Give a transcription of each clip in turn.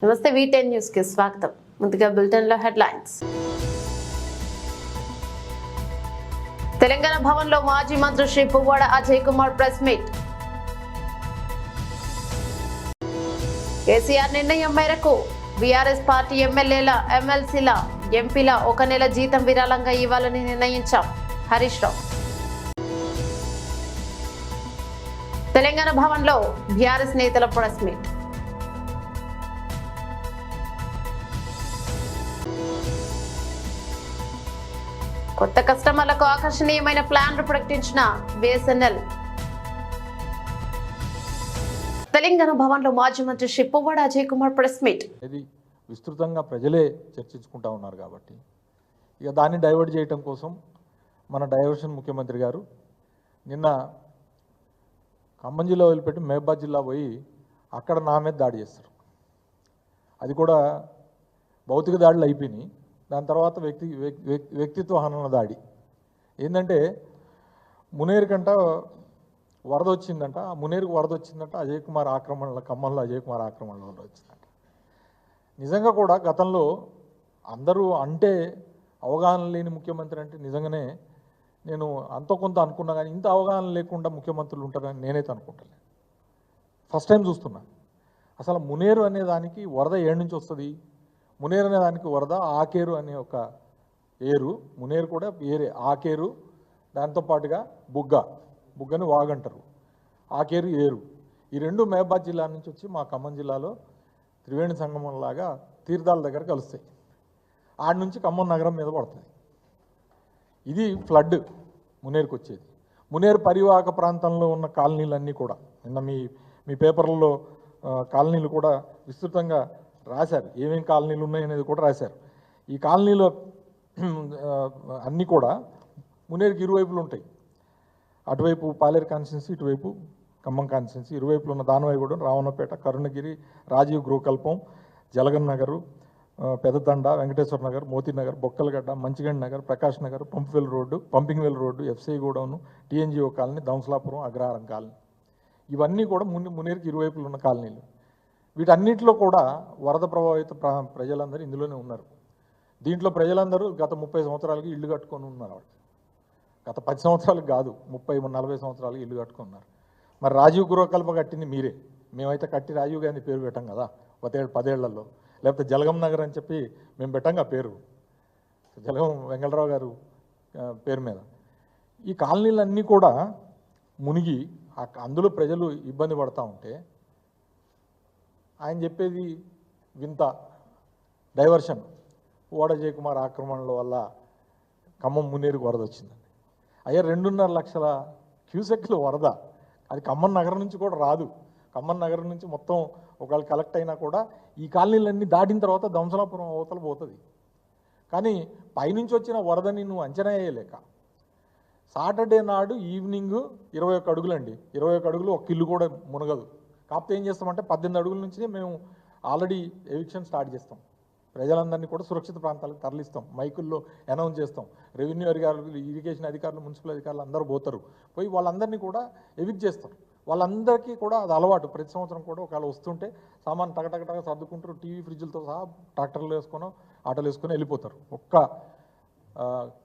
నమస్తే V10 news కి స్వాగతం. ముందుగా బులెటిన్ లో హెడ్లైన్స్. తెలంగాణ భవన్ లో మాజీ మంత్రి శ్రీ పువ్వాడ అజయ్ కుమార్ ప్రెస్ మీట్. కేసీఆర్ నిర్ణయం మేరకు బీఆర్ఎస్ పార్టీ ఎమ్మెల్యేల ఎమ్మెల్సీల ఎంపీల 1 నెల జీతం విరాళంగా ఇవ్వాలని నిర్ణయించాం. హరీష్ రావు. తెలంగాణ భవన్ లో బీఆర్ఎస్ నేతల ప్రెస్ మీట్. కొత్త కస్టమర్లకు ఆకర్షణీయమైన ప్లాన్లు ప్రకటించిన BSNL. తెలంగాణ భవన్ లో మాజీ మంత్రి శ్రీ పువ్వాడ అజయ్ కుమార్ ప్రెస్ మీట్. ఇది విస్తృతంగా ప్రజలే చర్చించుకుంటా ఉన్నారు కాబట్టి ఇక దాన్ని డైవర్ట్ చేయడం కోసం మన డైవర్షన్ ముఖ్యమంత్రి గారు నిన్న ఖమ్మం జిల్లా వదిలిపెట్టి మహబాద్ జిల్లా పోయి అక్కడ నా మీద దాడి చేస్తారు. అది కూడా భౌతిక దాడులు అయిపోయినాయి. దాని తర్వాత వ్యక్తిత్వ హనన దాడి ఏంటంటే మునేరు కంట వరద వచ్చిందంట. ఆ మునేరుకు వరద వచ్చిందంట అజయ్ కుమార్ ఆక్రమణలో, ఖమ్మంలో అజయ్ కుమార్ ఆక్రమణలో వచ్చిందంట. నిజంగా కూడా గతంలో అందరూ అంటే అవగాహన లేని ముఖ్యమంత్రి అంటే నిజంగానే నేను అంత కొంత అనుకున్నా, కానీ ఇంత అవగాహన లేకుండా ముఖ్యమంత్రులు ఉంటారని నేనైతే అనుకుంటాను. ఫస్ట్ టైం చూస్తున్నా. అసలు మునేరు అనే దానికి వరద ఏడు నుంచి వస్తుంది. మునేరు అనే దానికి వరద ఆకేరు అనే ఒక ఏరు, మునేరు కూడా ఏరే, ఆకేరు దాంతోపాటుగా బుగ్గని వాగంటారు, ఆకేరు ఏరు. ఈ రెండు మహబాద్ జిల్లా నుంచి వచ్చి మా ఖమ్మం జిల్లాలో త్రివేణి సంగమంలాగా తీర్థాల దగ్గర కలుస్తాయి. ఆడి నుంచి ఖమ్మం నగరం మీద పడుతుంది. ఇది ఫ్లడ్ మునేరుకు వచ్చేది. మునేరు పరివాహక ప్రాంతంలో ఉన్న కాలనీలన్నీ కూడా నిన్న మీ పేపర్లలో కాలనీలు కూడా విస్తృతంగా రాశారు. ఏమేమి కాలనీలు ఉన్నాయనేది కూడా రాశారు. ఈ కాలనీలో అన్నీ కూడా మునేరుకి ఇరువైపులు ఉంటాయి. అటువైపు పాలేరు కాన్స్టిట్యున్సీ, ఇటువైపు ఖమ్మం కాన్స్టిట్యున్సీ. ఇరువైపులు ఉన్న Danavaigudem, Ravanapeta, Karunagiri, Rajiv Gruhakalpam, Jalagam Nagar, Pedathanda, Venkateswara Nagar, Moti Nagar, Bokkalagadda, Manchikanti Nagar, Prakash Nagar, pumping well road, FCI godown, TNGO colony, Dhamsalapuram, Agraharam colony. ఇవన్నీ కూడా మునేరుకి ఇరువైపులు ఉన్న కాలనీలు. వీటన్నిటిలో కూడా వరద ప్రభావిత ప్రజలందరూ ఇందులోనే ఉన్నారు. దీంట్లో ప్రజలందరూ గత 30 సంవత్సరాలకి ఇల్లు కట్టుకొని ఉన్నారు. గత 10 సంవత్సరాలకు కాదు, 30-40 సంవత్సరాలకి ఇల్లు కట్టుకున్నారు. మరి రాజీవ్ గృహకల్ప కట్టింది మీరే. మేమైతే కట్టి రాజీవ్ గాంధీ పేరు పెట్టాం కదా 10 ఏళ్లలో. లేకపోతే జలగం నగర్ అని చెప్పి మేము పెట్టాం ఆ పేరు, జలగం వెంకటరావు గారు పేరు మీద. ఈ కాలనీలన్నీ కూడా మునిగి అందులో ప్రజలు ఇబ్బంది పడతా ఉంటే ఆయన చెప్పేది వింత డైవర్షన్. పువ్వాడ అజయ్ కుమార్ ఆక్రమణల వల్ల ఖమ్మం మునేరుకు వరద వచ్చిందండి. అయ్యా 2.5 లక్షల క్యూసెక్లు వరద. అది ఖమ్మం నగరం నుంచి కూడా రాదు. ఖమ్మం నగరం నుంచి మొత్తం ఒకవేళ కలెక్ట్ అయినా కూడా ఈ కాలనీలన్నీ దాటిన తర్వాత దంసలాపురం అవతల పోతుంది. కానీ పైనుంచి వచ్చిన వరదని నువ్వు అంచనా వేయలేక సాటర్డే నాడు ఈవినింగ్ 21 అడుగులండి. 21 అడుగులు ఒక ఇల్లు కూడా మునగదు. కాకపోతే ఏం చేస్తామంటే 18 అడుగుల నుంచి మేము ఆల్రెడీ ఎవిక్షన్ స్టార్ట్ చేస్తాం. ప్రజలందరినీ కూడా సురక్షిత ప్రాంతాలకు తరలిస్తాం. మైకుల్లో అనౌన్స్ చేస్తాం. రెవెన్యూ అధికారులు, ఇరిగేషన్ అధికారులు, మున్సిపల్ అధికారులు అందరూ పోతారు. పోయి వాళ్ళందరినీ కూడా ఎవిక్ట్ చేస్తారు. వాళ్ళందరికీ కూడా అది అలవాటు. ప్రతి సంవత్సరం కూడా ఒకవేళ వస్తుంటే సామాన్ టగటగటగా సర్దుకుంటారు. టీవీ ఫ్రిడ్జ్లతో సహా ట్రాక్టర్లు వేసుకొని, ఆటోలు వేసుకొని వెళ్ళిపోతారు. ఒక్క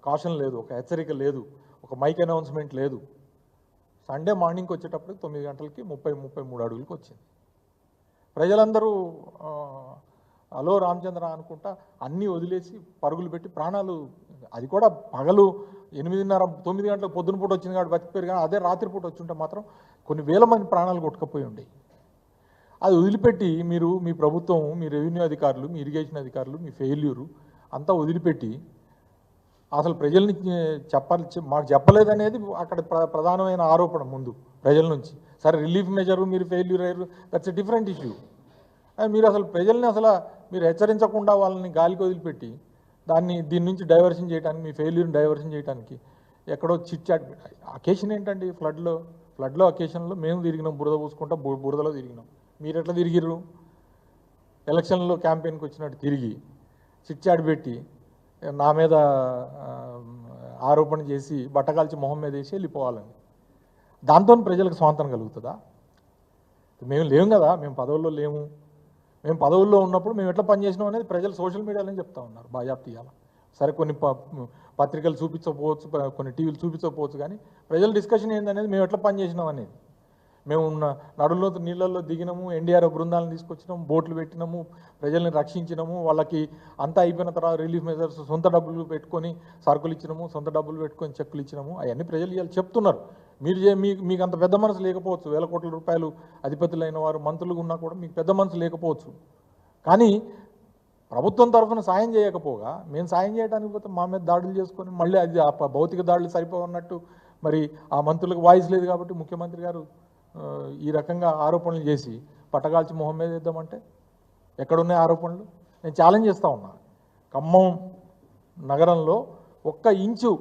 కాషన్ లేదు, ఒక హెచ్చరిక లేదు, ఒక మైక్ అనౌన్స్మెంట్ లేదు. సండే మార్నింగ్కి వచ్చేటప్పుడు 9 గంటలకి 33 అడుగులకు వచ్చింది. ప్రజలందరూ హలో రామచంద్ర అనుకుంటా అన్నీ వదిలేసి పరుగులు పెట్టి ప్రాణాలు, అది కూడా పగలు 8:30-9 గంటలకు పొద్దున పూట వచ్చింది కాబట్టి బతికిపోయారు. కానీ అదే రాత్రిపూట వచ్చుంటే మాత్రం కొన్ని వేల మంది ప్రాణాలు కొట్టుకుపోయి ఉండేవి. అది వదిలిపెట్టి మీరు, మీ ప్రభుత్వం, మీ రెవెన్యూ అధికారులు, మీ ఇరిగేషన్ అధికారులు, మీ ఫెయిల్యూరు అంతా వదిలిపెట్టి అసలు ప్రజల్ని మాకు చెప్పలేదనేది అక్కడ ప్రధానమైన ఆరోపణ ముందు ప్రజల నుంచి. సరే రిలీఫ్ మెజరు మీరు ఫెయిల్యూర్ అయ్యారు, దట్స్ ఎ డిఫరెంట్ ఇష్యూ. మీరు అసలు ప్రజల్ని మీరు హెచ్చరించకుండా వాళ్ళని గాలికి వదిలిపెట్టి దీని నుంచి డైవర్షన్ చేయడానికి, మీ ఫెయిల్యూర్ని డైవర్షన్ చేయడానికి ఎక్కడో చిట్చాట్. అకేషన్ ఏంటండి? ఫ్లడ్లో అకేషన్లో మేము తిరిగినాం, బురద పూసుకుంటా బురదలో తిరిగినాం. మీరు ఎట్లా తిరిగిర్రు? ఎలక్షన్లో క్యాంపెయిన్కి వచ్చినట్టు తిరిగి చిట్చాట్ పెట్టి నా మీద ఆరోపణ చేసి బట్టకాల్చి మొహం మీద వేసి వెళ్ళిపోవాలని. దాంతో ప్రజలకు స్వాంతం కలుగుతుందా? మేము లేము కదా, మేము పదవుల్లో లేము. మేము పదవుల్లో ఉన్నప్పుడు మేము ఎట్లా పనిచేసినాం అనేది ప్రజలు సోషల్ మీడియాలో చెప్తా ఉన్నారు బాజాప్తి ఇవ్వాలి. సరే కొన్ని పత్రికలు చూపించకపోవచ్చు, కొన్ని టీవీలు చూపించకపోవచ్చు, కానీ ప్రజల డిస్కషన్ ఏందనేది మేము ఎట్లా పనిచేసినాం అనేది. మేము నడుల్లో నీళ్ళల్లో దిగినాము, ఎన్డీఆర్ఎఫ్ బృందాలను తీసుకొచ్చినాము, బోట్లు పెట్టినాము, ప్రజల్ని రక్షించినాము, వాళ్ళకి అంతా అయిపోయిన తర్వాత రిలీఫ్ మెజర్స్ సొంత డబ్బులు పెట్టుకొని సరుకులు ఇచ్చినాము, సొంత డబ్బులు పెట్టుకొని చెక్కులు ఇచ్చినాము. అవన్నీ ప్రజలు ఇవాళ చెప్తున్నారు. మీకు అంత పెద్ద మనసు లేకపోవచ్చు, వేల కోట్ల రూపాయలు అధిపతులైన వారు మంత్రులు ఉన్నా కూడా మీకు పెద్ద మనసు లేకపోవచ్చు. కానీ ప్రభుత్వం తరఫున సాయం చేయకపోగా మేము సాయం చేయడానికి పోతే మా మీద దాడులు చేసుకొని మళ్ళీ అది భౌతిక దాడులు సరిపోవన్నట్టు మరి ఆ మంత్రులకు వాయిస్ లేదు కాబట్టి ముఖ్యమంత్రి గారు ఈ రకంగా ఆరోపణలు చేసి పట్టగాల్చి మొహం మీద వేద్దామంటే ఎక్కడున్నాయి ఆరోపణలు? నేను ఛాలెంజ్ చేస్తూ ఉన్నా. ఖమ్మం నగరంలో 1 ఇంచు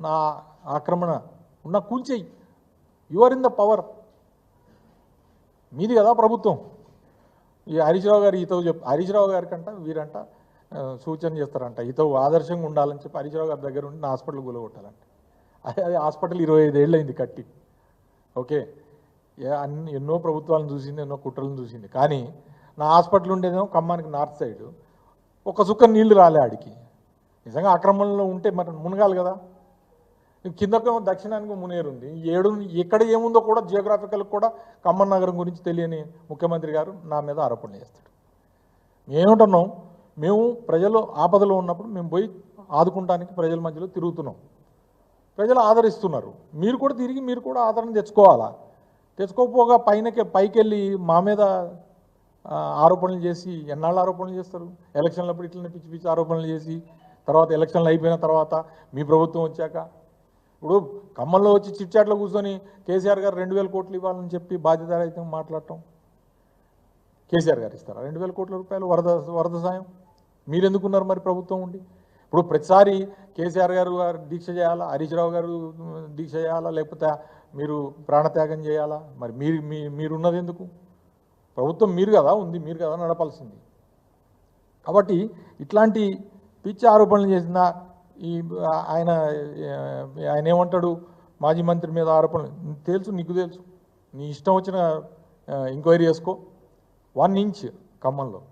నా ఆక్రమణ ఉన్న కూల్చేయి. You are in the power. మీది కదా ప్రభుత్వం. ఈ హరీష్ రావు గారు హరీష్ రావు గారి కంట వీరంట సూచన చేస్తారంట, ఆదర్శంగా ఉండాలని చెప్పి హరీష్ రావు గారి దగ్గర ఉండి నా హాస్పిటల్ కూలగొట్టాలంట. అది హాస్పిటల్ 25 ఏళ్ళు అయింది కట్టి. ఓకే, ఎన్నో ప్రభుత్వాలను చూసింది, ఎన్నో కుట్రలను చూసింది. కానీ నా హాస్పిటల్ ఉండేదేమో ఖమ్మానికి నార్త్ సైడ్. ఒక సుక్క నీళ్లు రాలే ఆడికి. నిజంగా ఆక్రమణలో ఉంటే మరి మునగాలి కదా. కిందకేమో దక్షిణానికి మునేరు ఉంది. ఎక్కడ ఏముందో కూడా జియోగ్రాఫికల్ కూడా ఖమ్మం నగరం గురించి తెలియని ముఖ్యమంత్రి గారు నా మీద ఆరోపణలు చేస్తాడు. మేమేమంటున్నాం, మేము ప్రజలు ఆపదలో ఉన్నప్పుడు మేము పోయి ఆదుకుంటానికి ప్రజల మధ్యలో తిరుగుతున్నాం. ప్రజలు ఆదరిస్తున్నారు. మీరు కూడా తిరిగి మీరు కూడా ఆదరణ తెచ్చుకోవాలా. తెచ్చుకోకపోగా పైకి వెళ్ళి మా మీద ఆరోపణలు చేసి ఎన్నాళ్ళు ఆరోపణలు చేస్తారు? ఎలక్షన్లప్పుడు ఇట్లనే పిచ్చి పిచ్చి ఆరోపణలు చేసి తర్వాత ఎలక్షన్లు అయిపోయిన తర్వాత మీ ప్రభుత్వం వచ్చాక ఇప్పుడు ఖమ్మంలో వచ్చి చిట్చాట్లో కూర్చొని కేసీఆర్ గారు 2000 కోట్లు ఇవ్వాలని చెప్పి బాధ్యతారహితంగా మాట్లాడటం. కేసీఆర్ గారు ఇస్తారా 2000 కోట్ల రూపాయలు వరద సాయం? మీరెందుకున్నారు మరి ప్రభుత్వం ఉండి? ఇప్పుడు ప్రతిసారి కేసీఆర్ గారు దీక్ష చేయాలా, హరీష్ రావు గారు దీక్ష చేయాలా, లేకపోతే మీరు ప్రాణత్యాగం చేయాలా? మరి మీరున్నది ఎందుకు? ప్రభుత్వం మీరు కదా ఉంది, మీరు కదా నడపాల్సింది. కాబట్టి ఇట్లాంటి పిచ్చి ఆరోపణలు చేసిన ఆయన ఏమంటాడు, మాజీ మంత్రి మీద ఆరోపణలు తెలుసు, నీకు తెలుసు, నీ ఇష్టం వచ్చిన ఎంక్వైరీ చేసుకో. 1 ఇంచ్ ఖమ్మంలో.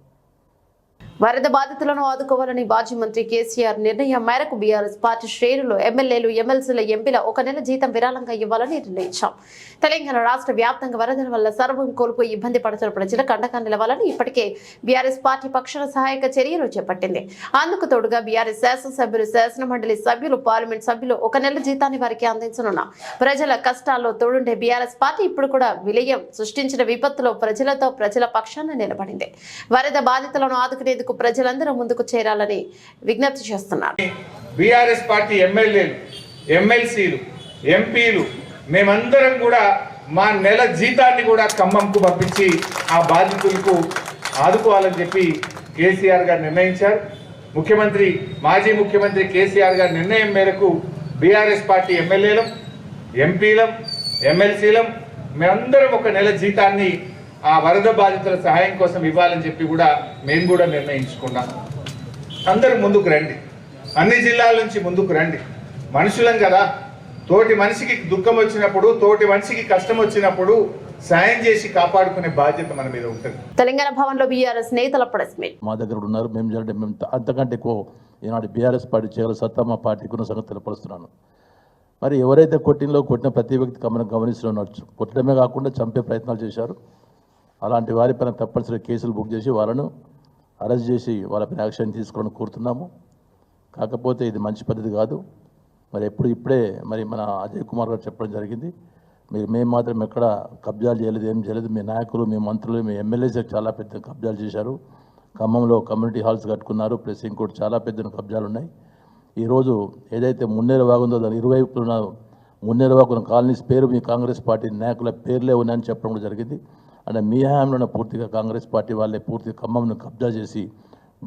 వరద బాధితులను ఆదుకోవాలని మాజీ మంత్రి కేసీఆర్ నిర్ణయం మేరకు బీఆర్ఎస్ పార్టీ శ్రేణులు ఎమ్మెల్యేలు, ఎమ్మెల్సీల, ఎంపీల 1 నెల జీతం విరాళంగా ఇవ్వాలని నిర్ణయించాం. తెలంగాణ రాష్ట్ర వ్యాప్తంగా వరదల వల్ల సర్వం కోల్పోయి ఇబ్బంది పడుతున్న ప్రజలకు అండగా నిలవాలని ఇప్పటికే బీఆర్ఎస్ పార్టీ పక్షాన సహాయక చర్యలు చేపట్టింది. అందుకు తోడుగా బీఆర్ఎస్ శాసనసభ్యులు, శాసనమండలి సభ్యులు, పార్లమెంట్ సభ్యులు 1 నెల జీతాన్ని వారికి అందించనున్న ప్రజల కష్టాల్లో తోడుండే బీఆర్ఎస్ పార్టీ ఇప్పుడు కూడా విలయం సృష్టించిన విపత్తులో ప్రజలతో ప్రజల పక్షాన నిలబడింది. వరద బాధితులను ఆదుకునేందుకు ప్రజలందరూ ముందుకు చేరాలని విజ్ఞప్తి చేస్తున్నారు. బీఆర్ఎస్ పార్టీ ఎమ్మెల్యేలు, ఎమ్మెల్సీలు, ఎంపీలు మేమందరం కూడా మా నెల జీతాన్ని కూడా ఖమ్మంకు పంపించి ఆ బాధితులకు ఆదుకోవాలని చెప్పి కేసీఆర్ గారు నిర్ణయించారు. మాజీ ముఖ్యమంత్రి కేసీఆర్ గారి నిర్ణయం మేరకు బీఆర్ఎస్ పార్టీ ఎమ్మెల్యేలం, ఎంపీలం, ఎమ్మెల్సీలం మేమందరం 1 నెల జీతాన్ని ఆ వరద బాధితుల సహాయం కోసం ఇవ్వాలని చెప్పి కూడా మేము కూడా నిర్ణయించుకున్నాం. అందరూ ముందుకు రండి, అన్ని జిల్లాల నుంచి ముందుకు రండి. మనుషులం కదా, తోటి మనిషికి దుఃఖం వచ్చినప్పుడు, తోటి మనిషికి కష్టం వచ్చినప్పుడు సాయం చేసి కాపాడుకునే బాధ్యత మన మీద ఉంటుంది. తెలంగాణ భవన్ లో బీఆర్ఎస్ నేతల ప్రెస్ మీట్. మా దగ్గర ఉన్నారు. మేము అంతకంటే ఎక్కువ ఈనాడు బీఆర్ఎస్ పార్టీ చేయాలి సత్తా మా పార్టీకి ఉన్న సంగతి తెలియపరుస్తున్నాను. మరి ఎవరైతే కొట్టిన ప్రతి వ్యక్తి గమనిస్తున్నారు. కొట్టడమే కాకుండా చంపే ప్రయత్నాలు చేశారు. అలాంటి వారిపైన తప్పనిసరిగా కేసులు బుక్ చేసి వాళ్ళను అరెస్ట్ చేసి వాళ్ళపైన యాక్షన్ తీసుకోవాలని కోరుతున్నాము. కాకపోతే ఇది మంచి పద్ధతి కాదు. మరి ఇప్పుడే మరి మన అజయ్ కుమార్ గారు చెప్పడం జరిగింది. మేము మాత్రం ఎక్కడ కబ్జాలు చేయలేదు, ఏం చేయలేదు. మీ నాయకులు, మీ మంత్రులు, మీ ఎమ్మెల్యేస్ చాలా పెద్ద కబ్జాలు చేశారు. ఖమ్మంలో కమ్యూనిటీ హాల్స్ కట్టుకున్నారు, ప్లస్ ఇంకోటి చాలా పెద్ద కబ్జాలు ఉన్నాయి. ఈరోజు ఏదైతే మున్నేరు వాగుందో దాని ఇరువైపున మున్నేరు వాగున్న కాలనీస్ పేరు మీ కాంగ్రెస్ పార్టీ నాయకుల పేర్లే ఉన్నాయని చెప్పడం కూడా జరిగింది. అంటే మీ హయాంలోనే పూర్తిగా కాంగ్రెస్ పార్టీ వాళ్ళే పూర్తిగా ఖమ్మంను కబ్జా చేసి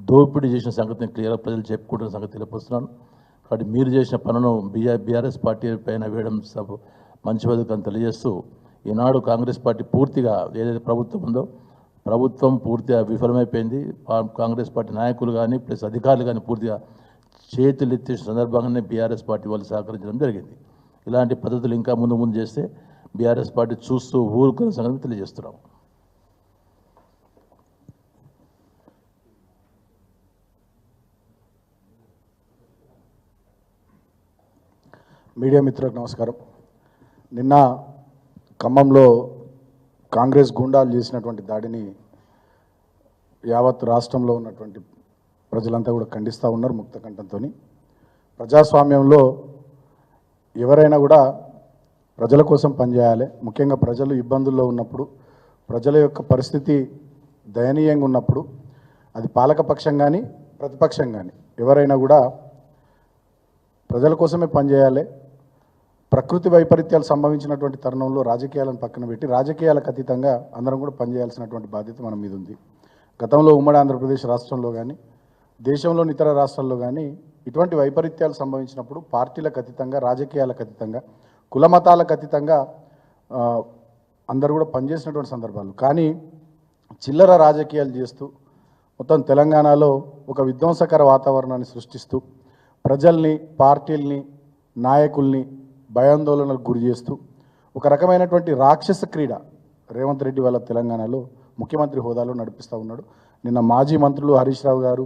దోపిడీ చేసిన సంగతిని క్లియర్గా ప్రజలు చెప్పుకుంటున్న సంగతి తెలియపరుస్తున్నాను. కాబట్టి మీరు చేసిన పనులను బీఆర్ఎస్ పార్టీ పైన వేయడం మంచి పద్ధతి తెలియజేస్తూ ఈనాడు కాంగ్రెస్ పార్టీ పూర్తిగా ఏదైతే ప్రభుత్వం ఉందో ప్రభుత్వం పూర్తిగా విఫలమైపోయింది. కాంగ్రెస్ పార్టీ నాయకులు కానీ ప్లస్ అధికారులు కానీ పూర్తిగా చేతులు ఎత్తేసిన సందర్భంగానే బీఆర్ఎస్ పార్టీ వాళ్ళు సహకరించడం జరిగింది. ఇలాంటి పద్ధతులు ఇంకా ముందు చేస్తే బీఆర్ఎస్ పార్టీ చూస్తూ ఊరుకునే సంగతి తెలియజేస్తున్నాం. మీడియా మిత్రులకు నమస్కారం. నిన్న ఖమ్మంలో కాంగ్రెస్ గూండాలు చేసినటువంటి దాడిని యావత్ రాష్ట్రంలో ఉన్నటువంటి ప్రజలంతా కూడా ఖండిస్తూ ఉన్నారు ముక్త కంఠంతో. ప్రజాస్వామ్యంలో ఎవరైనా కూడా ప్రజల కోసం పనిచేయాలి. ముఖ్యంగా ప్రజలు ఇబ్బందుల్లో ఉన్నప్పుడు, ప్రజల యొక్క పరిస్థితి దయనీయంగా ఉన్నప్పుడు, అది పాలకపక్షం కానీ ప్రతిపక్షం కానీ ఎవరైనా కూడా ప్రజల కోసమే పనిచేయాలి. ప్రకృతి వైపరీత్యాలు సంభవించినటువంటి తరుణంలో రాజకీయాలను పక్కన పెట్టి రాజకీయాలకు అతీతంగా అందరం కూడా పనిచేయాల్సినటువంటి బాధ్యత మన మీద ఉంది. గతంలో ఉమ్మడి ఆంధ్రప్రదేశ్ రాష్ట్రంలో కానీ దేశంలోని ఇతర రాష్ట్రాల్లో కానీ ఇటువంటి వైపరీత్యాలు సంభవించినప్పుడు పార్టీలకు అతీతంగా, రాజకీయాలకు అతీతంగా, కులమతాలకు అతీతంగా అందరూ కూడా పనిచేసినటువంటి సందర్భాలు. కానీ చిల్లర రాజకీయాలు చేస్తూ మొత్తం తెలంగాణలో ఒక విధ్వంసకర వాతావరణాన్ని సృష్టిస్తూ ప్రజల్ని, పార్టీల్ని, నాయకుల్ని భయాందోళనలకు గురి చేస్తూ ఒక రకమైనటువంటి రాక్షస క్రీడ రేవంత్ రెడ్డి వాళ్ళ తెలంగాణలో ముఖ్యమంత్రి హోదాలో నడిపిస్తూ ఉన్నాడు. నిన్న మాజీ మంత్రులు హరీష్ రావు గారు,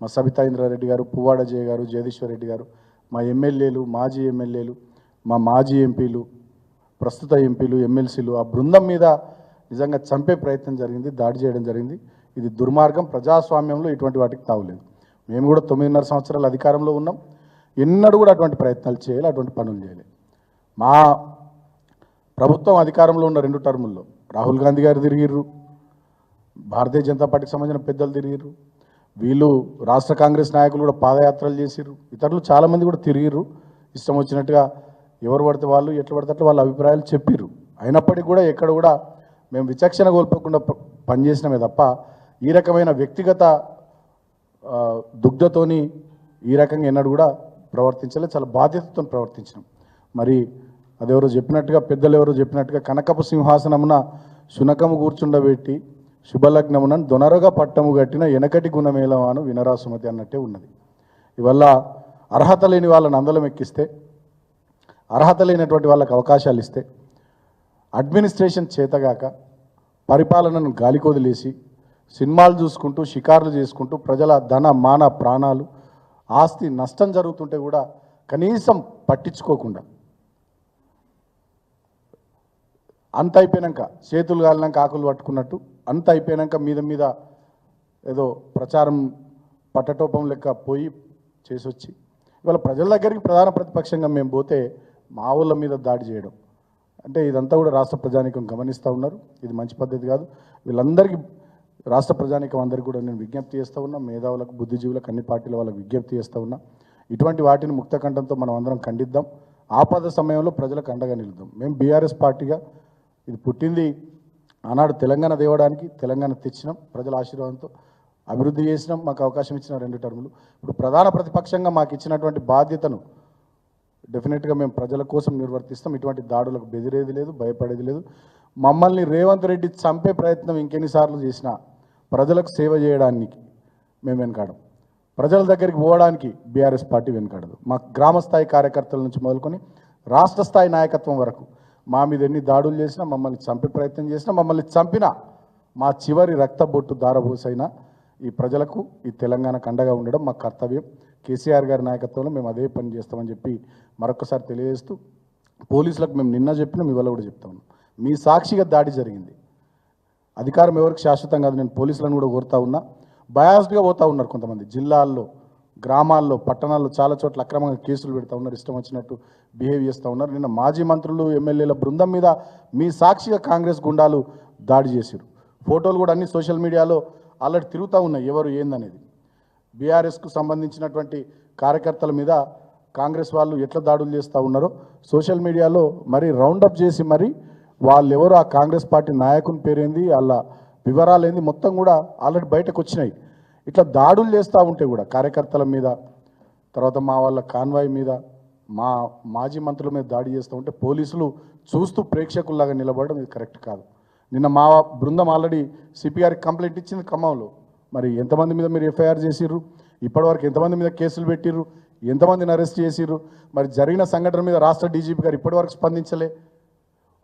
మా సబితా ఇంద్రారెడ్డి గారు, పువ్వాడ జయ గారు, జగదీశ్వర్ రెడ్డి గారు, మా ఎమ్మెల్యేలు, మాజీ ఎమ్మెల్యేలు, మా మాజీ ఎంపీలు, ప్రస్తుత ఎంపీలు, ఎమ్మెల్సీలు ఆ బృందం మీద నిజంగా చంపే ప్రయత్నం జరిగింది, దాడి చేయడం జరిగింది. ఇది దుర్మార్గం. ప్రజాస్వామ్యంలో ఇటువంటి వాటికి తావులేదు. మేము కూడా 9.5 సంవత్సరాలు అధికారంలో ఉన్నాం. ఎన్నడూ కూడా అటువంటి ప్రయత్నాలు చేయాలి, అటువంటి పనులు చేయాలి. మా ప్రభుత్వం అధికారంలో ఉన్న 2 టర్ముల్లో రాహుల్ గాంధీ గారు తిరిగిర్రు, భారతీయ జనతా పార్టీకి సంబంధించిన పెద్దలు తిరిగిర్రు, వీళ్ళు రాష్ట్ర కాంగ్రెస్ నాయకులు కూడా పాదయాత్రలు చేసిర్రు, ఇతరులు చాలామంది కూడా తిరిగిర్రు. ఇష్టం వచ్చినట్టుగా ఎవరు పడితే వాళ్ళు, ఎట్లా పడితే అట్లా వాళ్ళ అభిప్రాయాలు చెప్పిర్రు. అయినప్పటికీ కూడా ఎక్కడ కూడా మేము విచక్షణ కోల్పోకుండా పనిచేసినమే తప్ప ఈ రకమైన వ్యక్తిగత దుగ్ధతోని ఈ రకంగా ఎన్నడూ కూడా ప్రవర్తించలేదు. చాలా బాధ్యతతో ప్రవర్తించినాం. మరి అదెవరో చెప్పినట్టుగా, పెద్దలు ఎవరో చెప్పినట్టుగా కనకపు సింహాసనమున శునకము కూర్చుండబెట్టి శుభలగ్నమున దొనరగా పట్టము కట్టిన వెనకటి గుణమేలవాను వినరాసుమతి అన్నట్టే ఉన్నది. ఇవల్ల అర్హత లేని వాళ్ళని అందలం ఎక్కిస్తే, అర్హత లేనటువంటి వాళ్ళకి అవకాశాలు ఇస్తే, అడ్మినిస్ట్రేషన్ చేతగాక పరిపాలనను గాలికొదిలేసి సినిమాలు చూసుకుంటూ, షికార్లు చేసుకుంటూ ప్రజల ధన, మాన, ప్రాణాలు, ఆస్తి నష్టం జరుగుతుంటే కూడా కనీసం పట్టించుకోకుండా అంత అయిపోయాక చేతులు కాలినాక ఆకులు పట్టుకున్నట్టు అంత అయిపోయాక మీద మీద ఏదో ప్రచారం పట్టటోపం లెక్క పోయి చేసి వచ్చి ఇవాళ ప్రజల దగ్గరికి ప్రధాన ప్రతిపక్షంగా మేము పోతే మా ఊళ్ళ మీద దాడి చేయడం అంటే ఇదంతా కూడా రాష్ట్ర ప్రజానీకం గమనిస్తూ ఉన్నారు. ఇది మంచి పద్ధతి కాదు. వీళ్ళందరికీ రాష్ట్ర ప్రజానీకం అందరికీ కూడా నేను విజ్ఞప్తి చేస్తూ ఉన్నా, మేధావులకు, బుద్ధిజీవులకు, అన్ని పార్టీల వాళ్ళకి విజ్ఞప్తి చేస్తూ ఉన్నా. ఇటువంటి వాటిని ముక్తకంఠంతో మనం అందరం ఖండిద్దాం. ఆపద సమయంలో ప్రజలకు అండగా నిలుద్దాం. మేము బీఆర్ఎస్ పార్టీగా ఇది పుట్టింది ఆనాడు తెలంగాణ తేవడానికి, తెలంగాణ తెచ్చినాం, ప్రజల ఆశీర్వాదంతో అభివృద్ధి చేసినాం. మాకు అవకాశం ఇచ్చిన 2 టర్ములు. ఇప్పుడు ప్రధాన ప్రతిపక్షంగా మాకు ఇచ్చినటువంటి బాధ్యతను డెఫినెట్గా మేము ప్రజల కోసం నిర్వర్తిస్తాం. ఇటువంటి దాడులకు బెదిరేది లేదు, భయపడేది లేదు. మమ్మల్ని రేవంత్ రెడ్డి చంపే ప్రయత్నం ఇంకెన్నిసార్లు చేసినా ప్రజలకు సేవ చేయడానికి మేము వెనకాడం. ప్రజల దగ్గరికి పోవడానికి బీఆర్ఎస్ పార్టీ వెనకాడదు. మా గ్రామ స్థాయి కార్యకర్తల నుంచి మొదలుకొని రాష్ట్ర స్థాయి నాయకత్వం వరకు మా మీద ఎన్ని దాడులు చేసినా, మమ్మల్ని చంపే ప్రయత్నం చేసినా, మమ్మల్ని చంపినా మా చివరి రక్త బొట్టు దారబోసైనా ఈ ప్రజలకు, ఈ తెలంగాణకు అండగా ఉండడం మా కర్తవ్యం. కేసీఆర్ గారి నాయకత్వంలో మేము అదే పని చేస్తామని చెప్పి మరొకసారి తెలియజేస్తూ, పోలీసులకు మేము నిన్న చెప్పినాం, ఇవాళ కూడా చెప్తా ఉన్నాం. మీ సాక్షిగా దాడి జరిగింది. అధికారం ఎవరికి శాశ్వతం కాదు. నేను పోలీసులను కూడా కోరుతా ఉన్నా. బయాస్డ్గా పోతూ ఉన్నారు కొంతమంది. జిల్లాల్లో, గ్రామాల్లో, పట్టణాల్లో చాలా చోట్ల అక్రమంగా కేసులు పెడతా ఉన్నారు, ఇష్టం వచ్చినట్టు బిహేవ్ చేస్తూ ఉన్నారు. నిన్న మాజీ మంత్రులు, ఎమ్మెల్యేల బృందం మీద మీ సాక్షిగా కాంగ్రెస్ గుండాలు దాడి చేశారు. ఫోటోలు కూడా అన్ని సోషల్ మీడియాలో ఆల్రెడీ తిరుగుతూ ఉన్నాయి, ఎవరు ఏందనేది. బీఆర్ఎస్కు సంబంధించినటువంటి కార్యకర్తల మీద కాంగ్రెస్ వాళ్ళు ఎట్లా దాడులు చేస్తూ ఉన్నారో సోషల్ మీడియాలో మరి రౌండప్ చేసి మరి వాళ్ళు ఎవరు, ఆ కాంగ్రెస్ పార్టీ నాయకుని పేరేంది, వాళ్ళ వివరాలు ఏంది మొత్తం కూడా ఆల్రెడీ బయటకు వచ్చినాయి. ఇట్లా దాడులు చేస్తూ ఉంటే కూడా కార్యకర్తల మీద, తర్వాత మా వాళ్ళ కాన్వాయ్ మీద, మా మాజీ మంత్రుల మీద దాడి చేస్తూ ఉంటే పోలీసులు చూస్తూ ప్రేక్షకుల్లాగా నిలబడడం ఇది కరెక్ట్ కాదు. నిన్న మా బృందం ఆల్రెడీ సిపిఆర్కి కంప్లైంట్ ఇచ్చింది ఖమ్మంలో. మరి ఎంతమంది మీద మీరు ఎఫ్ఐఆర్ చేసిర్రు, ఇప్పటివరకు ఎంతమంది మీద కేసులు పెట్టిర్రు, ఎంతమందిని అరెస్ట్ చేసిర్రు, మరి జరిగిన సంఘటన మీద రాష్ట్ర డీజీపీ గారు ఇప్పటివరకు స్పందించలే.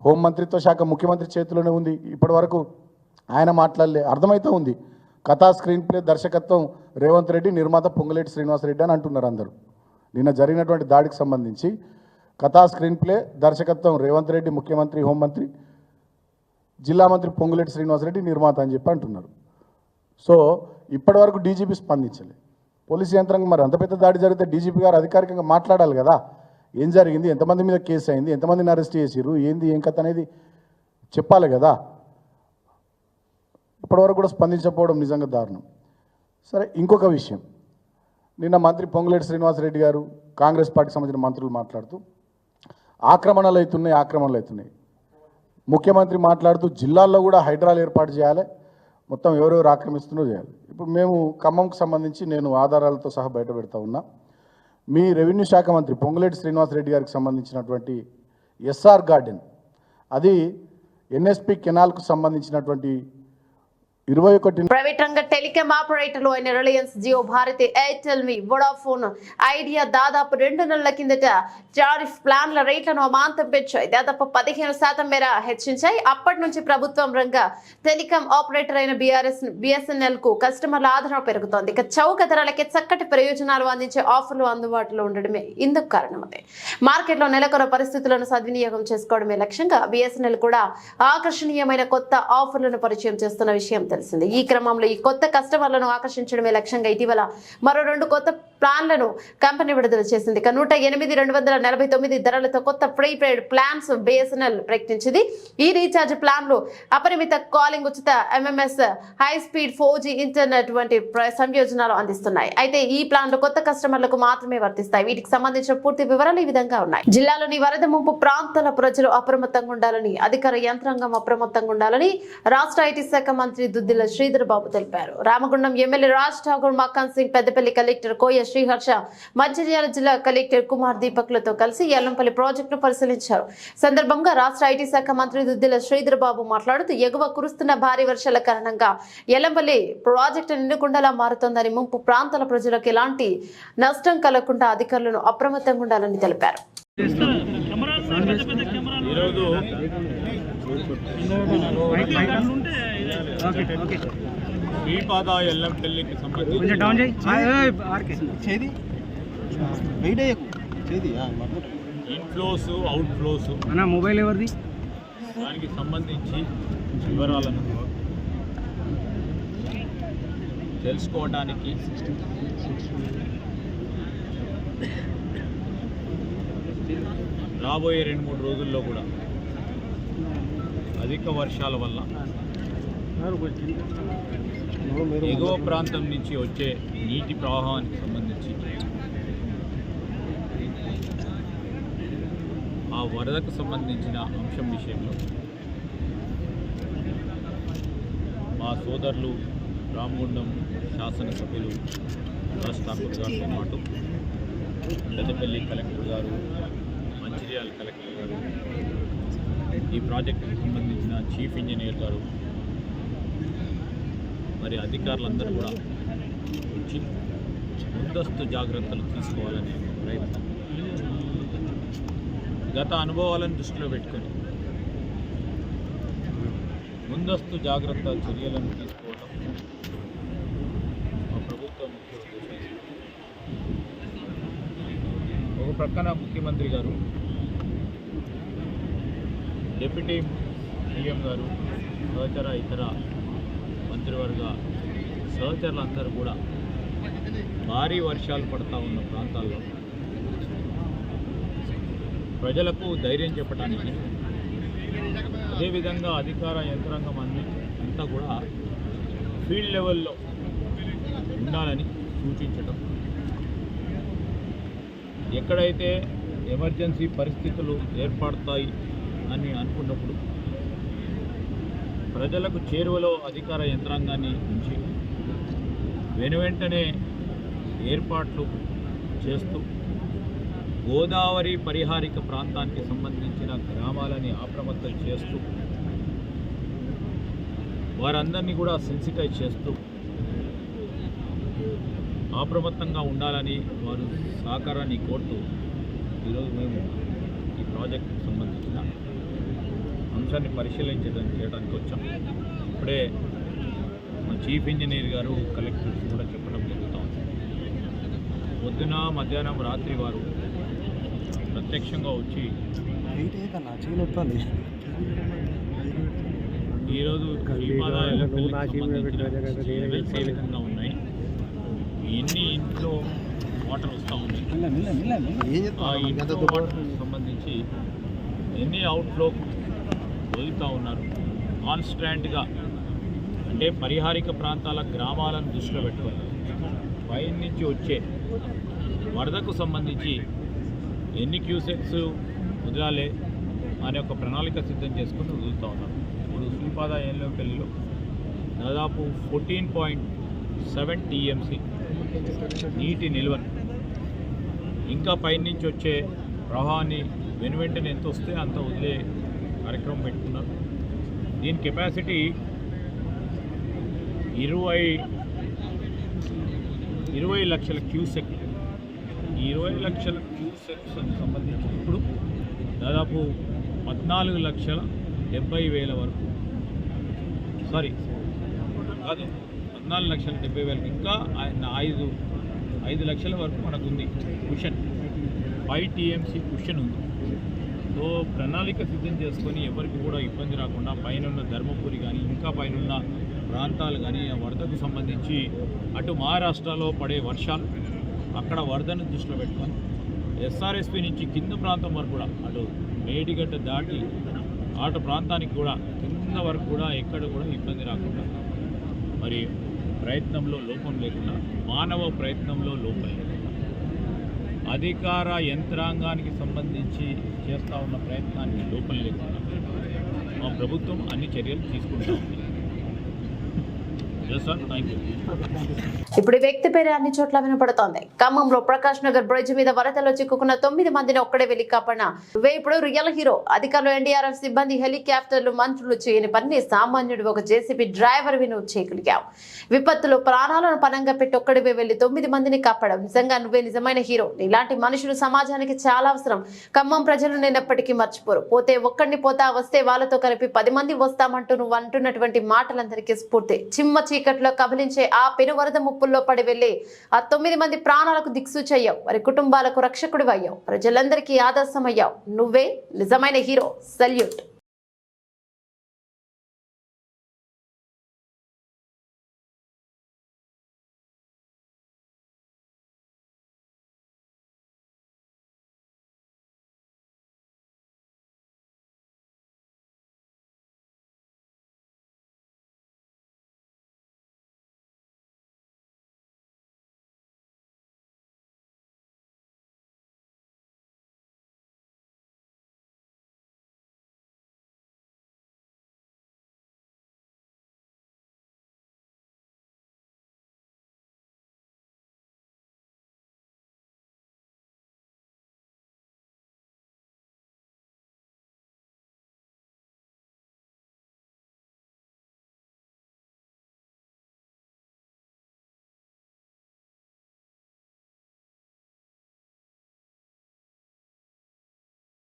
హోంమంత్రిత్వ శాఖ ముఖ్యమంత్రి చేతిలోనే ఉంది, ఇప్పటివరకు ఆయన మాట్లాడలే. అర్థమవుతూ ఉంది కథా స్క్రీన్ ప్లే దర్శకత్వం రేవంత్ రెడ్డి, నిర్మాత పొంగులేటి శ్రీనివాసరెడ్డి అని అంటున్నారు అందరూ. నిన్న జరిగినటువంటి దాడికి సంబంధించి కథా స్క్రీన్ ప్లే దర్శకత్వం రేవంత్ రెడ్డి, ముఖ్యమంత్రి, హోంమంత్రి, జిల్లా మంత్రి పొంగులేటి శ్రీనివాసరెడ్డి నిర్మాత అని చెప్పి అంటున్నారు. సో ఇప్పటివరకు డీజీపీ స్పందించలేదు. పోలీసు యంత్రాంగం మరి అంత పెద్ద దాడి జరిగితే డీజీపీ గారు అధికారికంగా మాట్లాడాలి కదా, ఏం జరిగింది, ఎంతమంది మీద కేసు అయింది, ఎంతమందిని అరెస్ట్ చేసిర్రు, ఏంది ఏం కథ అనేది చెప్పాలి కదా. ఇప్పటివరకు కూడా స్పందించకపోవడం నిజంగా దారుణం. సరే, ఇంకొక విషయం, నిన్న మంత్రి పొంగులేటి శ్రీనివాసరెడ్డి గారు కాంగ్రెస్ పార్టీకి సంబంధించిన మంత్రులు మాట్లాడుతూ ఆక్రమణలు అవుతున్నాయి. ముఖ్యమంత్రి మాట్లాడుతూ జిల్లాల్లో కూడా హైడ్రాలు ఏర్పాటు చేయాలి, మొత్తం ఎవరెవరు ఆక్రమిస్తున్నారో చేయాలి. ఇప్పుడు మేము ఖమ్మంకు సంబంధించి నేను ఆధారాలతో సహా బయట పెడతా ఉన్నా. మీ రెవెన్యూ శాఖ మంత్రి పొంగులేటి శ్రీనివాసరెడ్డి గారికి సంబంధించినటువంటి ఎస్ఆర్ గార్డెన్, అది ఎన్ఎస్పి కెనాల్కు సంబంధించినటువంటి 21 ప్రైవేట్ రంగ టెలికాం ఆపరేటర్లు అయిన Reliance, Jio, Bharti, Airtel, Vodafone, Idea దాదాపు 2 నెలల కిందట టారిఫ్ ప్లాన్ల రేట్లను అమాంతం పెంచాయి. దాదాపు 15% మేర హెచ్చించాయి. అప్పటి నుంచి ప్రభుత్వం రంగ టెలికాం ఆపరేటర్ అయిన బిఎస్ఎన్ఎల్ కు కస్టమర్ల ఆదరణ పెరుగుతోంది. ఇక చౌక ధరలకి చక్కటి ప్రయోజనాలు అందించే ఆఫర్లు అందుబాటులో ఉండడమే ఇందుకు కారణమదే. మార్కెట్లో నెలకొన్న పరిస్థితులను సద్వినియోగం చేసుకోవడమే లక్ష్యంగా బిఎస్ఎన్ఎల్ కూడా ఆకర్షణీయమైన కొత్త ఆఫర్లను పరిచయం చేస్తున్న విషయం తెలిసింది. ఈ క్రమంలో ఈ కొత్త కస్టమర్లను ఆకర్షించడమే లక్ష్యంగా ఇటీవల మరో 2 కొత్త ప్లాన్లను కంపెనీ విడుదల చేసింది. ఇక 108,249 ధరలతో కొత్త ప్రీపెయిడ్ ప్లాన్స్ బిఎస్ఎన్ఎల్ ప్రకటించింది. ఈ రీఛార్జ్ ప్లాన్లు అపరిమిత కాలింగ్, ఉచిత MMS, high speed 4G internet వంటి సంయోజనాలు అందిస్తున్నాయి. అయితే ఈ ప్లాన్లు కొత్త కస్టమర్లకు మాత్రమే వర్తిస్తాయి. వీటికి సంబంధించిన పూర్తి వివరాలు ఈ విధంగా ఉన్నాయి. జిల్లాలోని వరద ముంపు ప్రాంతాల ప్రజలు అప్రమత్తంగా ఉండాలని, అధికార యంత్రాంగం అప్రమత్తంగా ఉండాలని రాష్ట్ర ఐటీ శాఖ మంత్రి దుద్దిల శ్రీధర్ బాబు తెలిపారు. రామగుండం ఎమ్మెల్యే రాజ్ ఠాకూర్, మక్కాన్ సింగ్, పెద్దపల్లి కలెక్టర్ కోయ శ్రీహర్ష, మంచిర్యాల జిల్లా కలెక్టర్ కుమార్ దీపక్లతో కలిసి ఎల్లంపల్లి ప్రాజెక్టును పరిశీలించారు. సందర్భంగా రాష్ట్ర ఐటీ శాఖ మంత్రి దుద్దిల శ్రీధర్ బాబు మాట్లాడుతూ ఎగువ కురుస్తున్న భారీ వర్షాల కారణంగా ఎల్లంపల్లి ప్రాజెక్టు నిండుకుండలా మారుతోందని, ముంపు ప్రాంతాల ప్రజలకు ఎలాంటి నష్టం కలగకుండా అధికారులను అప్రమత్తంగా ఉండాలని తెలిపారు. శ్రీపాద ఎల్లంపల్లికి సంబంధించి ఇన్ఫ్లోస్, అవుట్ఫ్లోస్, మొబైల్ ఎవరిది, దానికి సంబంధించి వివరాలను తెలుసుకోవడానికి రాబోయే 2-3 రోజుల్లో కూడా అధిక వర్షాల వల్ల ఎగువ ప్రాంతం నుంచి వచ్చే నీటి ప్రవాహానికి సంబంధించి ఆ వరదకు సంబంధించిన అంశం విషయంలో మా సోదరులు రామగుండం శాసనసభ్యులు రాజ్ ఠాకూర్ గారితో పాటు పెద్దపల్లి కలెక్టర్ గారు, మంచిర్యాల కలెక్టర్ గారు, ఈ ప్రాజెక్టుకు సంబంధించిన చీఫ్ ఇంజనీర్ గారు, మరి అధికారులందరూ కూడా వచ్చి ముందస్తు జాగ్రత్తలు తీసుకోవాలనే ప్రయత్నం, గత అనుభవాలను దృష్టిలో పెట్టుకొని ముందస్తు జాగ్రత్త చర్యలను తీసుకోవడం మా ప్రభుత్వం ముఖ్య ఉద్దేశం. ఒక ప్రక్కన ముఖ్యమంత్రి గారు, డిప్యూటీ సీఎం గారు, సహచర ఇతర మంత్రివర్గ సహచరులందరూ కూడా భారీ వర్షాలు పడతా ఉన్న ప్రాంతాల్లో ప్రజలకు ధైర్యం చెప్పడానికి, అదేవిధంగా అధికార యంత్రాంగం అంతా కూడా ఫీల్డ్ లెవెల్లో ఉండాలని సూచించడం, ఎక్కడైతే ఎమర్జెన్సీ పరిస్థితులు ఏర్పడతాయి అని అనుకున్నప్పుడు ప్రజలకు చేరువలో అధికార యంత్రాంగాన్ని ఉంచి వెనువెంటనే ఏర్పాట్లు చేస్తూ గోదావరి పరిహారిక ప్రాంతానికి సంబంధించిన గ్రామాలని అప్రమత్తం చేస్తూ వారందరినీ కూడా సెన్సిటైజ్ చేస్తూ అప్రమత్తంగా ఉండాలని వారు సహకారాన్ని కోరుతూ ఈరోజు మేము ఈ ప్రాజెక్టుకు సంబంధించిన అంశాన్ని చేయడానికి వచ్చాం. ఇప్పుడే మా చీఫ్ ఇంజనీర్ గారు, కలెక్టర్స్ కూడా చెప్పడం జరుగుతాం. పొద్దున, మధ్యాహ్నం, రాత్రి వారు ప్రత్యక్షంగా వచ్చి ఈరోజు శ్రీపాద ఎల్ఎల్పల్లికి సంబంధించిన లెవెల్స్ ఏ విధంగా ఉన్నాయి, ఎన్ని ఇంట్లో వాటర్ వస్తూ ఉన్నాయి, ఆ ఇంట్లో వాటర్కి సంబంధించి ఎన్ని అవుట్ఫ్లో వదులుతూ ఉన్నారు, కాన్స్టాంట్గా అంటే పరిహారిక ప్రాంతాల గ్రామాలను దృష్టిలో పెట్టుకొని పై నుంచి వచ్చే వరదకు సంబంధించి ఎన్ని క్యూసెక్స్ వదలాలి అనే ఒక ప్రణాళిక సిద్ధం చేసుకుని వదులుతూ ఉన్నారు. ఇప్పుడు శ్రీపాద ఎల్ఎల్పల్లిలో దాదాపు 14.7 టీఎంసీ నీటి నిల్వను ఇంకా పైనుంచి వచ్చే ప్రవాహాన్ని వెనువెంటనే ఎంత వస్తే అంత వదిలే కార్యక్రమం పెట్టుకున్నారు. దీని కెపాసిటీ 20 లక్షల క్యూసెక్. ఈ 20 లక్షల క్యూసెక్స్ సంబంధించి ఇప్పుడు దాదాపు 14,70,000 వరకు, సారీ కాదు 14,70,000 ఇంకా 5 లక్షల వరకు మనకు ఉంది కుషన్, 5 టీఎంసీ కుషన్ ఉంది. సో ప్రణాళిక సిద్ధం చేసుకొని ఎవరికి కూడా ఇబ్బంది రాకుండా పైన ధర్మపురి కానీ ఇంకా పైన ప్రాంతాలు కానీ ఆ వరదకు సంబంధించి అటు మహారాష్ట్రలో పడే వర్షాలు అక్కడ వరదను దృష్టిలో పెట్టుకొని ఎస్ఆర్ఎస్పి నుంచి కింద ప్రాంతం వరకు కూడా అటు మేడిగడ్డ దాటి అటు ప్రాంతానికి కూడా కింద వరకు కూడా ఎక్కడ కూడా ఇబ్బంది రాకుండా మరి ప్రయత్నంలో లోపం లేకుండా, మానవ ప్రయత్నంలో లోపం లేకుండా, అధికార యంత్రాంగానికి సంబంధించి చేస్తూ ఉన్న ప్రయత్నానికి లోపం లేకుండా మా ప్రభుత్వం అన్ని చర్యలు తీసుకుంటూ ఉంది. ఇప్పుడు ఈ వ్యక్తి పేరు అన్ని చోట్ల వినపడుతోంది. ఖమ్మంలో ప్రకాష్ నగర్ బ్రిడ్జ్ మీద వరదలో చిక్కుకున్న 9 మందిని ఒక్కడే వెళ్లి కాపాడిన ఇప్పుడు రియల్ హీరో. అధికారులు, ఎన్డీఆర్ఎఫ్ సిబ్బంది, హెలికాప్టర్లు, మంత్రులు చేయని పని సామాన్యుడు ఒక జేసీబీ డ్రైవర్ నువ్వు చేయగలిగావు. విపత్తులో ప్రాణాలను పనంగా పెట్టి ఒక్కడివే వెళ్లి 9 మందిని కాపాడావు. నిజంగా నువ్వే నిజమైన హీరో. ఇలాంటి మనుషులు సమాజానికి చాలా అవసరం. ఖమ్మం ప్రజలు నేను ఎప్పటికీ మర్చిపోరు. పోతే ఒక్కడిని పోతా, వస్తే వాళ్ళతో కలిపి 10 మంది వస్తామంటూ నువ్వు అంటున్నటువంటి మాటలందరికీ స్ఫూర్తి. చిమ్మ చీకట్లో కబలించే ఆ పెను వరద ముప్పుల్లో పడి వెళ్లి ఆ 9 మంది ప్రాణాలకు దిక్సూచయ్యావు. వారి కుటుంబాలకు రక్షకుడు అయ్యావు. ప్రజలందరికీ ఆదర్శమయ్యావు. నువ్వే నిజమైన హీరో. సల్యూట్.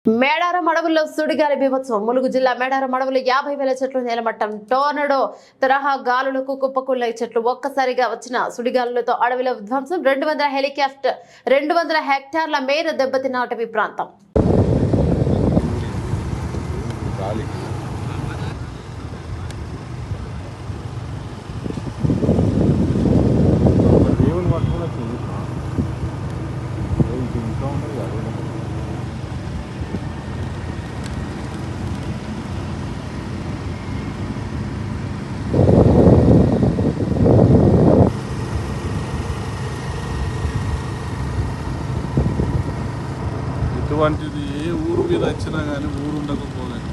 మేడారం అడవుల్లో సుడిగాలి బీభత్సం. ములుగు జిల్లా మేడారం అడవులు 50,000 చెట్లు నేలమట్టం. టోర్నడో తరహా గాలులకు కుప్పకూలే చెట్లు. ఒక్కసారిగా వచ్చిన సుడిగాలులతో అడవిలో విధ్వంసం. 200 హెక్టార్ల మేర దెబ్బతిన్న అటవీ ప్రాంతం. ఇటువంటిది ఏ ఊరు మీద వచ్చినా కానీ ఊరు ఉండకపోలేదు.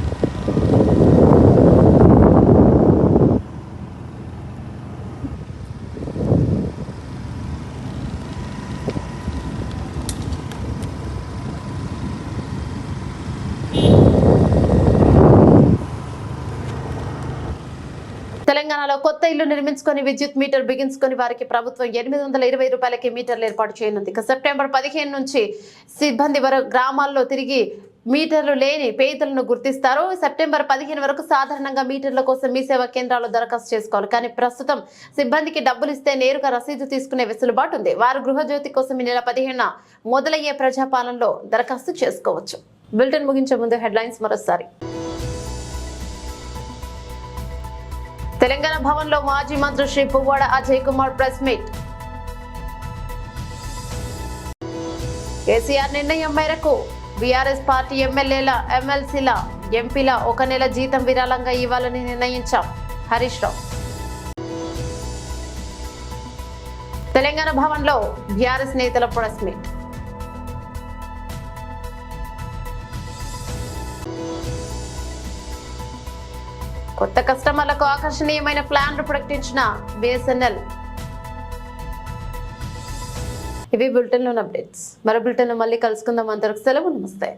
తెలంగాణలో కొత్త ఇల్లు నిర్మించుకొని విద్యుత్ మీటర్ బిగించుకొని వారికి ప్రభుత్వం 820 రూపాయలకి మీటర్లు ఏర్పాటు చేయనుంది. ఇక సెప్టెంబర్ 15 నుంచి సిబ్బంది గ్రామాల్లో తిరిగి మీటర్లు లేని పేదలను గుర్తిస్తారు. సెప్టెంబర్ 15 వరకు సాధారణంగా మీటర్ల కోసం మీ సేవా కేంద్రాల్లో దరఖాస్తు చేసుకోవాలి. కానీ ప్రస్తుతం సిబ్బందికి డబ్బులు ఇస్తే నేరుగా రసీదు తీసుకునే వెసులుబాటు ఉంది. వారు గృహజ్యోతి కోసం ఈ నెల 15న మొదలయ్యే ప్రజాపాలనలో దరఖాస్తు చేసుకోవచ్చు. బులెటిన్ ముగించే ముందు హెడ్లైన్స్ మరోసారి. తెలంగాణ భవన్లో మాజీ మంత్రి శ్రీ పువ్వాడ అజయ్ కుమార్ ప్రెస్ మీట్. కేసీఆర్ నిర్ణయం మేరకు బీఆర్ఎస్ పార్టీ ఎమ్మెల్యేల, ఎమ్మెల్సీల, ఎంపీల 1 నెల జీతం విరాళంగా ఇవ్వాలని నిర్ణయించాం. హరీష్ రావు. తెలంగాణ భవన్లో బీఆర్ఎస్ నేతల ప్రెస్ మీట్. కొత్త కస్టమర్లకు ఆకర్షణీయమైన ప్లాన్లు ప్రకటించిన బిఎస్ఎన్ఎల్. ఇవి బులెటిన్లోని అప్డేట్స్. మరో బులెటిన్లో మళ్ళీ కలుసుకుందాం. అంతవరకు సెలవు. నమస్తే.